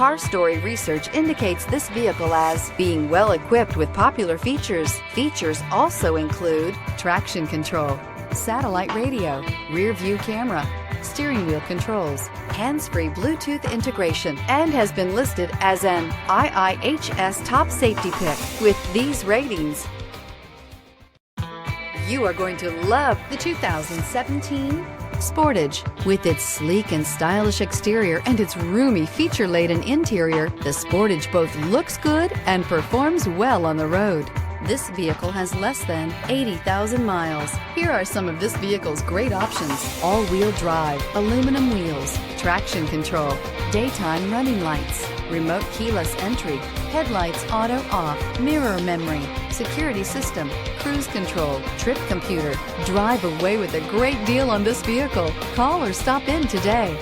Car Story research indicates this vehicle as being well equipped with popular features. Features also include traction control, satellite radio, rear view camera, steering wheel controls, hands-free Bluetooth integration, and has been listed as an IIHS top safety pick with these ratings. You are going to love the 2017 Sportage. With its sleek and stylish exterior and its roomy feature-laden interior, the Sportage both looks good and performs well on the road. This vehicle has less than 80,000 miles. Here are some of this vehicle's great options: all-wheel drive, aluminum wheels, traction control, daytime running lights, remote keyless entry, headlights auto off, mirror memory, security system, cruise control, trip computer. Drive away with a great deal on this vehicle. Call or stop in today.